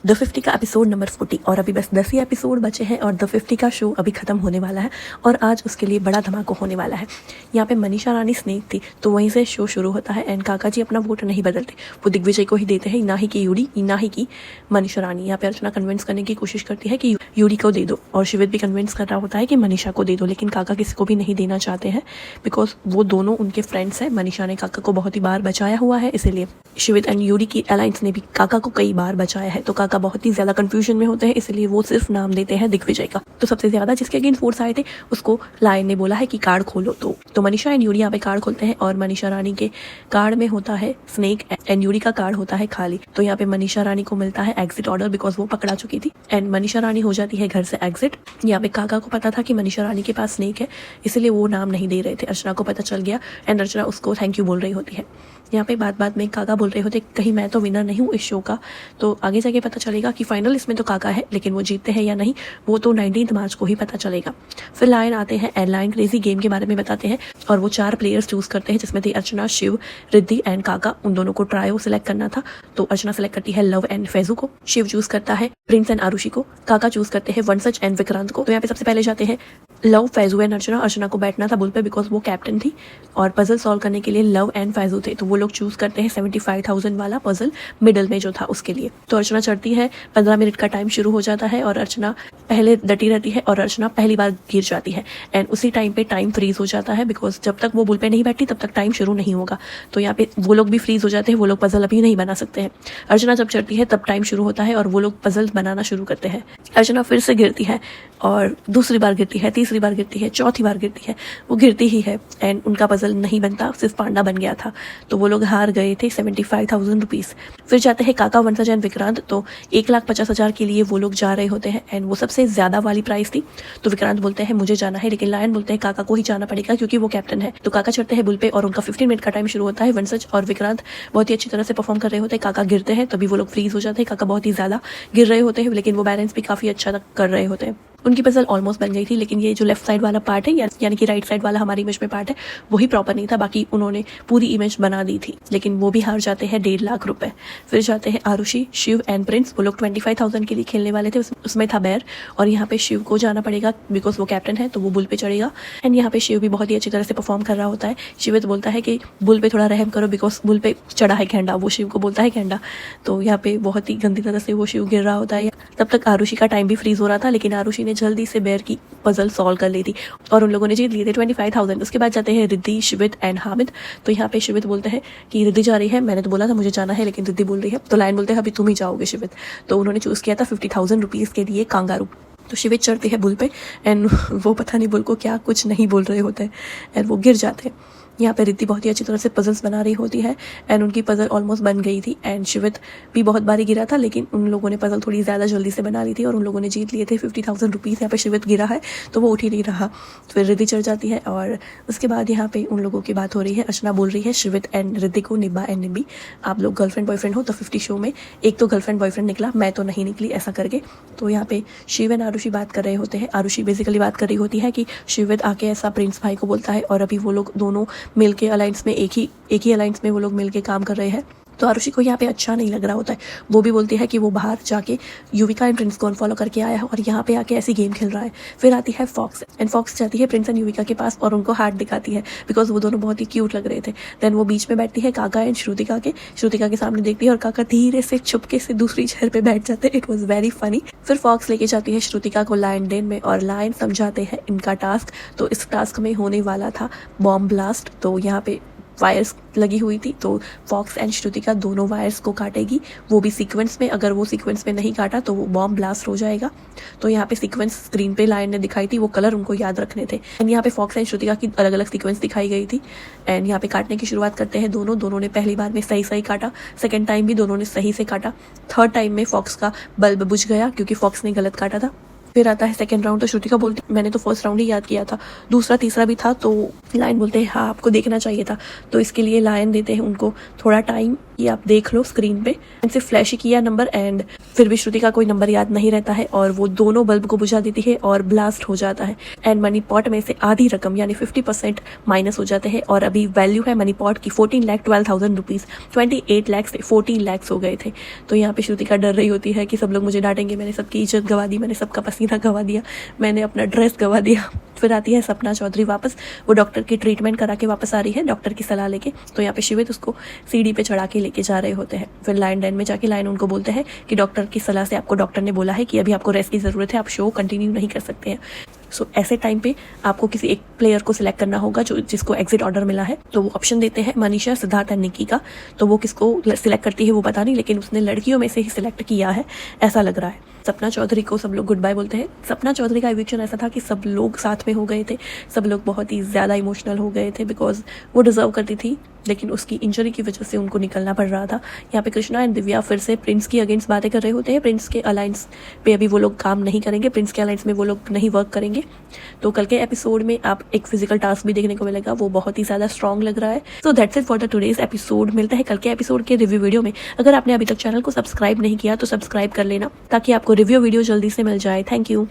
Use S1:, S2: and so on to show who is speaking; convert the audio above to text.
S1: The 50 का episode number 40 और अभी बस 10 ही एपिसोड बचे हैं और द 50 का शो अभी ख़त्म होने वाला है और आज उसके लिए बड़ा धमाका होने वाला है। यहाँ पे मनीषा रानी स्नेक थी तो वहीं से शो शुरू होता है एंड काका जी अपना वोट नहीं बदलते, वो दिग्विजय को ही देते हैं, ना ही कि यूडी, ना ही कि मनीषा रानी। यहाँ पे अर्चना कन्विंस करने की कोशिश करती है कि यूडी को दे दो और शिवित भी कन्विंस कर रहा होता है कि मनीषा को दे दो, लेकिन काका किसी को भी नहीं देना चाहते हैं बिकॉज वो दोनों उनके फ्रेंड्स हैं। मनीषा ने काका को बहुत ही बार बचाया हुआ है, इसीलिए शिवित एंड यूडी की अलायंस ने भी काका को कई बार बचाया है, तो काका बहुत ही ज्यादा कंफ्यूजन में होते हैं, इसलिए वो सिर्फ नाम देते हैं दिग्विजय का। तो सबसे ज्यादा जिसके अगेंस्ट फोर्स आए थे उसको लायन ने बोला है कि कार्ड खोलो, तो मनीषा एंड यूडी यहाँ पे कार्ड खोलते हैं और मनीषा रानी के कार्ड में होता है स्नेक एंड यूडी का कार्ड होता है खाली। तो यहाँ पे मनीषा रानी को मिलता है एग्जिट ऑर्डर बिकॉज वो पकड़ा चुकी थी एंड मनीषा रानी हो जाती है घर से एग्जिट। यहाँ पे काका को पता था कि मनीषा रानी के पास स्नेक है, इसलिए वो नाम नहीं दे रहे थे। अर्चना को पता चल गया एंड अर्चना उसको थैंक यू बोल रही होती है। यहाँ पे बात में काका बोल रहे होते कहीं मैं तो विनर नहीं हूँ इस शो का, तो आगे जाके पता चलेगा कि फाइनल इसमें तो काका है, लेकिन वो जीतते हैं या नहीं वो तो 19 मार्च को ही पता चलेगा। फिर लायन आते हैं एंड लायन क्रेजी गेम के बारे में बताते हैं और वो 4 प्लेयर्स चूज करते हैं जिसमें थे अर्चना, शिव, रिद्धि एंड काका। उन दोनों को ट्रायो सिलेक्ट करना था, तो अर्चना सिलेक्ट करती है लव एंड फैजू को, शिव चूज करता है प्रिंस एंड आरुषि को, काका चूज करते हैं वनसच एंड विक्रांत को। तो यहाँ पे सबसे पहले जाते हैं लव, फैजू एंड अर्चना। अर्चना को बैठना था बुल पे बिकॉज वो कैप्टन थी और पजल सॉल्व करने के लिए लव एंड फैजू थे, तो वो लोग चूज करते हैं 75,000 वाला पजल मिडल में जो था उसके लिए। तो अर्चना चढ़ती है, 15 मिनट का टाइम शुरू हो जाता है और अर्चना पहले डटी रहती है और अर्चना पहली बार गिर जाती है एंड उसी टाइम पे टाइम फ्रीज हो जाता है बिकॉज जब तक वो बुल पे नहीं बैठती तब तक टाइम शुरू नहीं होगा। तो यहाँ पे वो लोग भी फ्रीज हो जाते हैं, वो लोग पजल अभी नहीं बना सकते हैं। अर्चना जब चढ़ती है तब टाइम शुरू होता है और वो लोग पजल बनाना शुरू करते हैं। अर्चना फिर से गिरती है और दूसरी बार गिरती है, तीसरी बार गिरती है, चौथी बार गिरती है, वो गिरती ही है एंड उनका पजल नहीं बनता, सिर्फ पांडा बन गया था, तो वो लोग हार गए थे 75,000 रुपीज। फिर जाते हैं काका, वंशज एंड विक्रांत। तो 1,50,000 के लिए वो लोग जा रहे होते हैं एंड वो सबसे ज्यादा वाली प्राइस थी, तो विक्रांत बोलते हैं मुझे जाना है, लेकिन लायन बोलते हैं काका को ही जाना पड़ेगा क्योंकि वो कैप्टन है। तो काका चढ़ते हैं बुल पे और उनका 15 मिनट का टाइम शुरू होता है। वंशज और विक्रांत बहुत ही अच्छी तरह से परफॉर्म कर रहे होते हैं, काका गिरते हैं तभी वो लोग फ्रीज हो जाते हैं। काका बहुत ही ज्यादा गिर रहे होते हैं लेकिन वो बैलेंस भी काफी अच्छा कर रहे होते हैं। उनकी पजल ऑलमोस्ट बन गई थी, लेकिन ये जो लेफ्ट साइड वाला पार्ट है यानी कि राइट साइड वाला हमारी इमेज में पार्ट है वही प्रॉपर नहीं था, बाकी उन्होंने पूरी इमेज बना दी थी, लेकिन वो भी हार जाते हैं 1.5 लाख रुपए। फिर जाते हैं आरुषि, शिव एंड प्रिंस। वो लोग 25,000 के लिए खेलने वाले थे, उसमें था बैर और यहाँ पे शिव को जाना पड़ेगा बिकॉज वो कैप्टन है, तो वो बुल पे चढ़ेगा एंड यहाँ पे शिव भी बहुत ही अच्छी तरह से परफॉर्म कर रहा होता है। शिव तो बोलता है कि बुल पे थोड़ा रहम करो बिकॉज बुल पे चढ़ा है गेंडा, वो शिव को बोलता है गेंडा, तो यहाँ पे बहुत ही गंदी तरह से वो शिव गिर रहा होता है। तब तक आरुषि का टाइम भी फ्रीज हो रहा था, लेकिन आरुषि ने जल्दी से बैर की पजल सॉल्व कर ली थी और उन लोगों ने जीत लिए थे 25,000। उसके बाद जाते हैं रिद्धि, शिवित एंड हामिद। तो यहाँ पे शिवित बोलते हैं कि रिद्धि जा रही है, मैंने तो बोला था मुझे जाना है, लेकिन रिद्धि बोल रही है, तो लायन बोलते हैं अभी तुम ही जाओगे शिवित। तो उन्होंने चूज किया था 50,000 रुपीज के लिए कांगारू। तो शिवित चढ़ते हैं बुल पे एंड वो पता नहीं बुल को क्या कुछ नहीं बोल रहे होते हैं एंड वो गिर जाते हैं। यहाँ पे रिद्धि बहुत ही अच्छी तरह से पजल्स बना रही होती है एंड उनकी पजल ऑलमोस्ट बन गई थी एंड शिवित भी बहुत बारी गिरा था, लेकिन उन लोगों ने पजल थोड़ी ज़्यादा जल्दी से बना ली थी और उन लोगों ने जीत लिए थे 50,000 रुपीज़। यहाँ पे शिवित गिरा है तो वो उठ ही नहीं रहा, फिर रिद्धि चढ़ जाती है और उसके बाद यहाँ पे उन लोगों की बात हो रही है। अर्चना बोल रही है शिवित एंड रिद्धि को, निब्बा एंड निब्बी आप लोग गर्लफ्रेंड बॉयफ्रेंड हो, तो 50 शो में एक तो गर्लफ्रेंड बॉयफ्रेंड निकला, मैं तो नहीं निकली, ऐसा करके। तो यहाँ पे शिव एंड आरुषि बात कर रहे होते हैं। आरुषि बेसिकली बात कर रही होती है कि शिवित आके ऐसा प्रिंस भाई को बोलता है और अभी वो लोग दोनों मिलके अलायंस में एक ही अलायंस में वो लोग मिलके काम कर रहे हैं, तो आरुषि को यहाँ पे अच्छा नहीं लग रहा होता है। वो भी बोलती है कि वो बाहर जाके युविका एंड प्रिंस को अनफॉलो करके आया है और यहाँ पे आके ऐसी गेम खेल रहा है। फिर आती है फॉक्स एंड फॉक्स जाती है प्रिंस एंड युविका के पास और उनको हार्ट दिखाती है बिकॉज वो दोनों बहुत ही क्यूट लग रहे थे। देन वो बीच में बैठती है काका एंड श्रुतिका के सामने देखती है और काका धीरे से छुपके से दूसरी चेयर पे बैठ जाते हैं। It was very funny. फिर फॉक्स लेके जाती है श्रुतिका को लायन डेन में और लायन समझाते हैं इनका टास्क। तो इस टास्क में होने वाला था बॉम्ब ब्लास्ट, तो यहाँ पे वायर्स लगी हुई थी, तो फॉक्स एंड श्रुतिका दोनों वायर्स को काटेगी, वो भी सीक्वेंस में। अगर वो सीक्वेंस में नहीं काटा तो वो बॉम्ब ब्लास्ट हो जाएगा। तो यहाँ पे सीक्वेंस स्क्रीन पे लायन ने दिखाई थी, वो कलर उनको याद रखने थे एंड यहाँ पे फॉक्स एंड श्रुतिका की अलग अलग सीक्वेंस दिखाई गई थी एंड यहाँ पे काटने की शुरुआत करते हैं दोनों ने पहली बार में सही काटा, सेकेंड टाइम भी दोनों ने सही से काटा, थर्ड टाइम में फॉक्स का बल्ब बुझ गया क्योंकि फॉक्स ने गलत काटा था। फिर आता है सेकंड राउंड, तो श्रुतिका बोलती मैंने तो फर्स्ट राउंड ही याद किया था, दूसरा तीसरा भी था, तो लायन बोलते हैं हाँ आपको देखना चाहिए था। तो इसके लिए लायन देते हैं उनको थोड़ा टाइम ये आप देख लो स्क्रीन पे। इनसे फ्लैश किया नंबर एंड फिर भी श्रुति का कोई नंबर याद नहीं रहता है और वो दोनों बल्ब को बुझा देती है और ब्लास्ट हो जाता है एंड मनी पॉट में से आधी रकम यानी 50% माइनस हो जाते हैं और अभी वैल्यू है मनी पॉट की 14,12,000 रुपीज़। 28 लाख से 14 लाख हो गए थे। तो यहाँ पे श्रुति का डर रही होती है कि सब लोग मुझे डांटेंगे, मैंने सबकी इज्जत गवा दी, मैंने सबका पसीना गवा दिया, मैंने अपना ड्रेस गवा दिया। फिर आती है सपना चौधरी वापस, वो डॉक्टर की ट्रीटमेंट करा के वापस आ रही है डॉक्टर की सलाह लेके। तो यहाँ पे शिवित उसको सीढ़ी पे चढ़ा के लेके जा रहे होते हैं। फिर लाइन डेन में जाके लाइन उनको बोलते हैं कि डॉक्टर की सलाह से आपको डॉक्टर ने बोला है कि अभी आपको रेस्ट की ज़रूरत है, आप शो कंटिन्यू नहीं कर सकते हैं। सो ऐसे टाइम पे आपको किसी एक प्लेयर को सिलेक्ट करना होगा जो जिसको एग्जिट ऑर्डर मिला है। तो वो ऑप्शन देते हैं मनीषा, सिद्धार्थ एंड निक्की का। तो वो किसको सिलेक्ट करती है वो पता नहीं, लेकिन उसने लड़कियों में से ही सिलेक्ट किया है ऐसा लग रहा है। सपना चौधरी को सब लोग गुड बाय बोलते हैं। सपना चौधरी का इविक्शन ऐसा था कि सब लोग साथ में हो गए थे, सब लोग बहुत ही ज़्यादा इमोशनल हो गए थे बिकॉज वो डिजर्व करती थी, लेकिन उसकी इंजरी की वजह से उनको निकलना पड़ रहा था। यहाँ पे कृष्णा एंड दिव्या फिर से प्रिंस की अगेंस्ट बातें कर रहे होते हैं। प्रिंस के अलायंस पे अभी वो लोग काम नहीं करेंगे, प्रिंस के अलायंस में वो लोग नहीं वर्क करेंगे। तो कल के एपिसोड में आप एक फिजिकल टास्क भी देखने को मिलेगा, वो बहुत ही ज़्यादा स्ट्रॉन्ग लग रहा है। So that's it for the today's episode. मिलता है कल के एपिसोड के रिव्यू वीडियो में। अगर आपने अभी तक चैनल को सब्सक्राइब नहीं किया तो सब्सक्राइब कर लेना ताकि आपको रिव्यू वीडियो जल्दी से मिल जाए। Thank you.